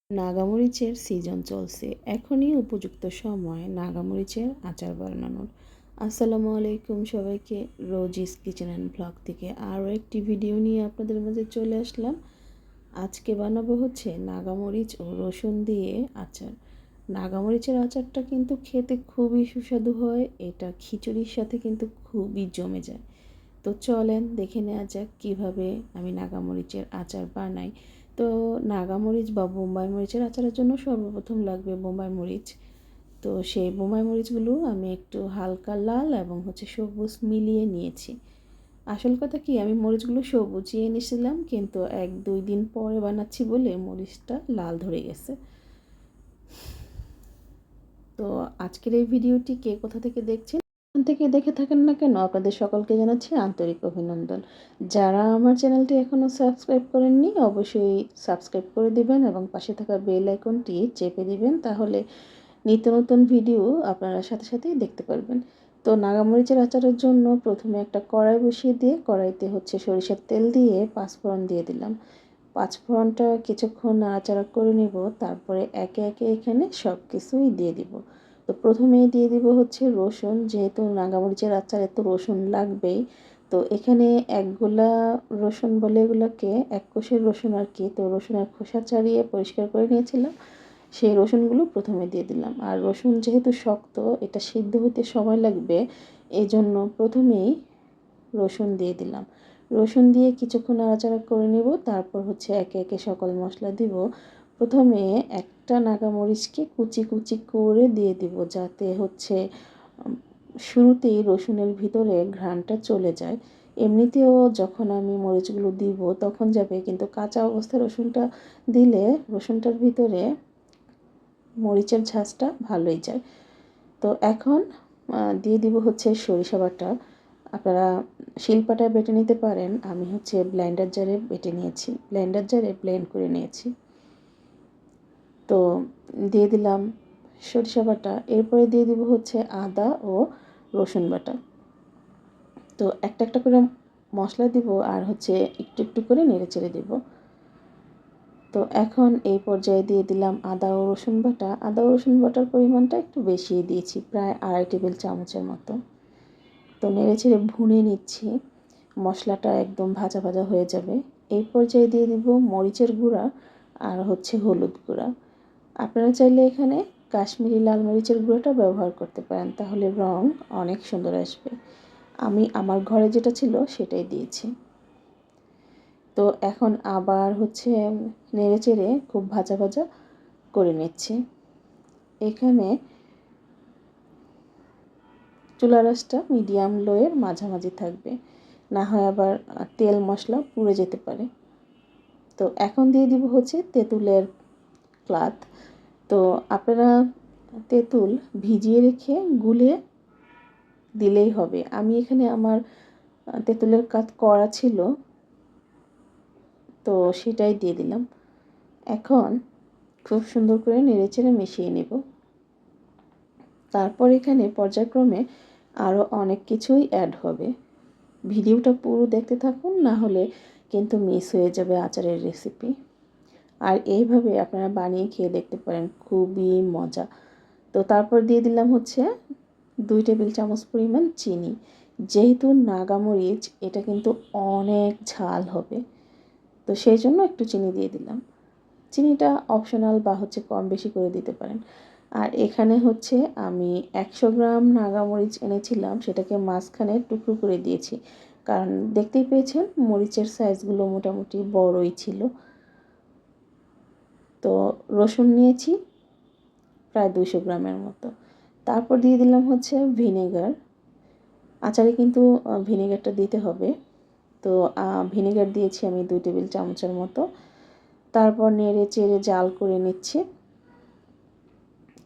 নাগামরিচের season চলছে, এখনই উপযুক্ত সময় নাগামরিচের আচার বানানোর। আসসালামু আলাইকুম সবাইকে, রোজিস কিচেন অ্যান্ড ব্লগ থেকে আরও একটি ভিডিও নিয়ে আপনাদের মাঝে চলে আসলাম। আজকে বানাবো হচ্ছে নাগামরিচ ও রসুন দিয়ে আচার। নাগামরিচের আচারটা কিন্তু খেতে খুবই সুস্বাদু হয়, এটা খিচুড়ির সাথে কিন্তু খুবই জমে যায়। তো চলেন দেখে নেওয়া যাক কীভাবে আমি নাগামরিচের আচার বানাই। তো নাগামরিচ বা বোম্বাই মরিচের আচারের জন্য সর্বপ্রথম লাগবে বোম্বাই মরিচ। তো সেই বোম্বাই মরিচগুলো আমি একটু হালকা লাল এবং সবুজ মিলিয়ে নিয়েছি। আসল কথা কি, আমি মরিচগুলো সবুজিয়ে নিয়েছিলাম, কিন্তু 1-2 দিন পরে বানাচ্ছি বলে মরিচটা লাল ধরে গেছে। তো আজকের এই ভিডিওটি কে কোথা থেকে দেখছেন, থেকে দেখে থাকেন না কেন, আপনাদের সকলকে জানাচ্ছি আন্তরিক অভিনন্দন। যারা আমার চ্যানেলটি এখনও সাবস্ক্রাইব করেননি অবশ্যই সাবস্ক্রাইব করে দিবেন এবং পাশে থাকা বেল আইকনটি চেপে দিবেন, তাহলে নিত্য নতুন ভিডিও আপনারা সাথে সাথেই দেখতে পারবেন। তো নাগামরিচের আচারের জন্য প্রথমে একটা কড়াই বসিয়ে দিয়ে কড়াইতে সরিষার তেল দিয়ে পাঁচফোড়ন দিয়ে দিলাম। পাঁচফোড়নটা কিছুক্ষণ নাড়াচাড়া করে নেব, তারপরে একে একে এখানে সব কিছুই দিয়ে দিব। তো প্রথমেই দিয়ে দিব রসুন, যেহেতু নাগামরিচের আচারে তো রসুন লাগবেই। তো এখানে একগুলা রসুন বলে এগুলোকে, এক কোষের রসুন আর কি। তো রসুনের খোসা ছাড়িয়ে পরিষ্কার করে নিয়েছিলাম, সেই রসুনগুলো প্রথমে দিয়ে দিলাম। আর রসুন যেহেতু শক্ত, এটা সিদ্ধ হতে সময় লাগবে, এই জন্য প্রথমেই রসুন দিয়ে দিলাম। রসুন দিয়ে কিছুক্ষণ নাড়াচাড়া করে নেব, তারপর একে একে সকল মশলা দিব। প্রথমে একটা নাগামরিচকে কুচি কুচি করে দিয়ে দিব, যাতে শুরুতেই রসুনের ভিতরে ঘ্রাণটা চলে যায়। এমনিতেও যখন আমি মরিচগুলো দিব তখন যাবে, কিন্তু কাঁচা অবস্থায় রসুনটা দিলে রসুনটার ভিতরে মরিচের ঝাঁজটা ভালোই যায়। তো এখন দিয়ে দিব সরিষা বাটা। আপনারা শিলপাটায় বেটে নিতে পারেন, আমি ব্লেন্ডার জারে বেটে নিয়েছি, ব্লেন্ডার জারে ব্লেন্ড করে নিয়েছি। তো দিয়ে দিলাম সরিষা বাটা, এরপরে দিয়ে দিব আদা ও রসুন বাটা। তো একটা একটা করে মশলা দিব আর একটু একটু করে নেড়ে চেড়ে দিব। তো এখন এই পর্যায়ে দিয়ে দিলাম আদা ও রসুন বাটা। আদা ও রসুন বাটার পরিমাণটা একটু বেশিই দিয়েছি, প্রায় 2.5 টেবিল চামচের মতো। তো নেড়ে চেড়ে ভুনে নিচ্ছি, মশলাটা একদম ভাজা ভাজা হয়ে যাবে। এই পর্যায়ে দিয়ে দিব মরিচের গুঁড়া আর হলুদ গুঁড়া। আপনারা চাইলে এখানে কাশ্মীরি লাল মরিচের গুঁড়োটা ব্যবহার করতে পারেন, তাহলে রং অনেক সুন্দর আসবে। আমি আমার ঘরে যেটা ছিল সেটাই দিয়েছি। তো এখন আবার নেড়ে চেড়ে খুব ভাজা ভাজা করে নিচ্ছি। এখানে চুলা রাসটা মিডিয়াম লোয়ের মাঝামাঝি থাকবে, না হয় আবার তেল মশলা পুড়ে যেতে পারে। তো এখন দিয়ে দিব তেঁতুলের ক্লাথ। তো আপনারা তেঁতুল ভিজিয়ে রেখে গুলে দিলেই হবে। আমি এখানে আমার তেঁতুলের কাজ করা ছিল, তো সেটাই দিয়ে দিলাম। এখন খুব সুন্দর করে নেড়েচেড়ে মিশিয়ে নেব। তারপর এখানে পর্যায়ক্রমে আরও অনেক কিছুই অ্যাড হবে। ভিডিওটা পুরো দেখতে থাকুন, না হলে কিন্তু মিস হয়ে যাবে আচারের রেসিপি। আর এইভাবে আপনারা বানিয়ে খেয়ে দেখতে পারেন, খুবই মজা। তো তারপর দিয়ে দিলাম 2 টেবিল চামচ পরিমাণ চিনি। যেহেতু নাগামরিচ এটা কিন্তু অনেক ঝাল হবে, তো সেই জন্য একটু চিনি দিয়ে দিলাম। চিনিটা অপশনাল বা কম বেশি করে দিতে পারেন। আর এখানে আমি 100 গ্রাম নাগামরিচ এনেছিলাম, সেটাকে মাঝখানে টুকরো করে দিয়েছি, কারণ দেখতেই পেয়েছেন মরিচের সাইজগুলো মোটামুটি বড়ই ছিল। তো রসুন নিয়েছি প্রায় 200 গ্রামের মতো। তারপর দিয়ে দিলাম ভিনেগার। আচারে কিন্তু ভিনেগারটা দিতে হবে। তো ভিনেগার দিয়েছি আমি 2 টেবিল চামচের মতো। তারপর নেড়ে চেড়ে জাল করে নিচ্ছি।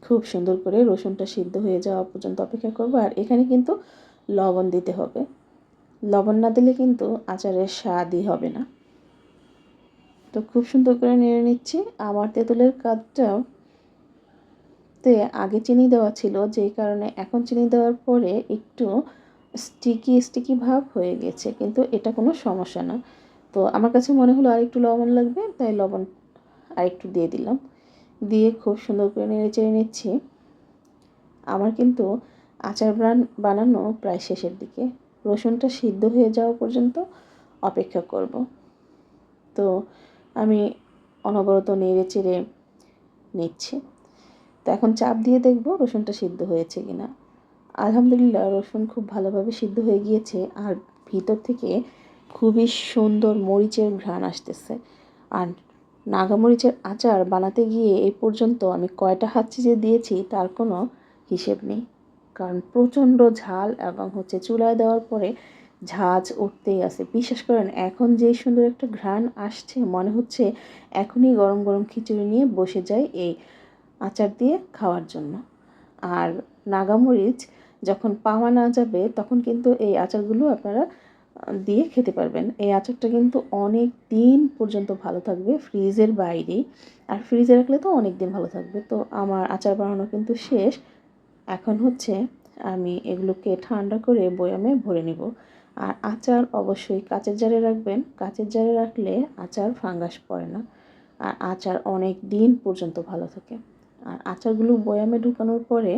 খুব সুন্দর করে রসুনটা সিদ্ধ হয়ে যাওয়া পর্যন্ত অপেক্ষা করব। আর এখানে কিন্তু লবণ দিতে হবে, লবণ না দিলে কিন্তু আচারের স্বাদই হবে না। তো খুব সুন্দর করে নেড়ে নিচ্ছি। আমার তেঁতুলের কাঠটাও তে আগে চিনি দেওয়া ছিল, যেই কারণে এখন চিনি দেওয়ার পরে একটু স্টিকি স্টিকি ভাব হয়ে গেছে, কিন্তু এটা কোনো সমস্যা না। তো আমার কাছে মনে হলো আর একটু লবণ লাগবে, তাই লবণ আর একটু দিয়ে দিলাম। দিয়ে খুব সুন্দর করে নেড়ে চেড়ে নিচ্ছি। আমার কিন্তু আচার বানানো প্রায় শেষের দিকে। রসুনটা সিদ্ধ হয়ে যাওয়া পর্যন্ত অপেক্ষা করব। তো আমি অনবরত নেড়ে চেড়ে নিচ্ছি। তো এখন চাপ দিয়ে দেখব রসুনটা সিদ্ধ হয়েছে কিনা। আলহামদুলিল্লাহ রসুন খুব ভালোভাবে সিদ্ধ হয়ে গিয়েছে, আর ভিতর থেকে খুবই সুন্দর মরিচের ঘ্রাণ আসতেছে। আর নাগামরিচের আচার বানাতে গিয়ে এই পর্যন্ত আমি কয়টা হাতচিজে দিয়েছি তার কোনো হিসেব নেই, কারণ প্রচণ্ড ঝাল এবং চুলায় দেওয়ার পরে ঝাঁঝ উঠতেই আছে। বিশ্বাস করেন এখন যে সুন্দর একটা ঘ্রাণ আসছে, মনে হচ্ছে এখনই গরম গরম খিচুড়ি নিয়ে বসে যাই এই আচার দিয়ে খাওয়ার জন্য। আর নাগামরিচ যখন পাওয়া না যাবে তখন কিন্তু এই আচারগুলো আপনারা দিয়ে খেতে পারবেন। এই আচারটা কিন্তু অনেক দিন পর্যন্ত ভালো থাকবে ফ্রিজের বাইরেই, আর ফ্রিজে রাখলে তো অনেক দিন ভালো থাকবে। তো আমার আচার বানানো কিন্তু শেষ। এখন আমি এগুলোকে ঠান্ডা করে বয়ামে ভরে নিব। আর আচার অবশ্যই কাচের জারে রাখবেন। কাচের জারে রাখলে আচার ফাঙ্গাস পড়ে না, আর আচার অনেক দিন পর্যন্ত ভালো থাকে। আর আচারগুলো বয়ামে ঢুকানোর পরে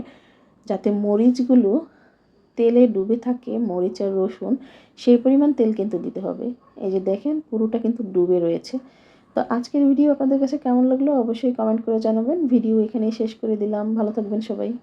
যাতে মরিচগুলো তেলে ডুবে থাকে, মরিচ আর রসুন সেই পরিমাণ তেল কিন্তু দিতে হবে। এই যে দেখেন পুরোটা কিন্তু ডুবে রয়েছে। তো আজকের ভিডিও আপনাদের কাছে কেমন লাগলো অবশ্যই কমেন্ট করে জানাবেন। ভিডিও এখানেই শেষ করে দিলাম। ভালো থাকবেন সবাই।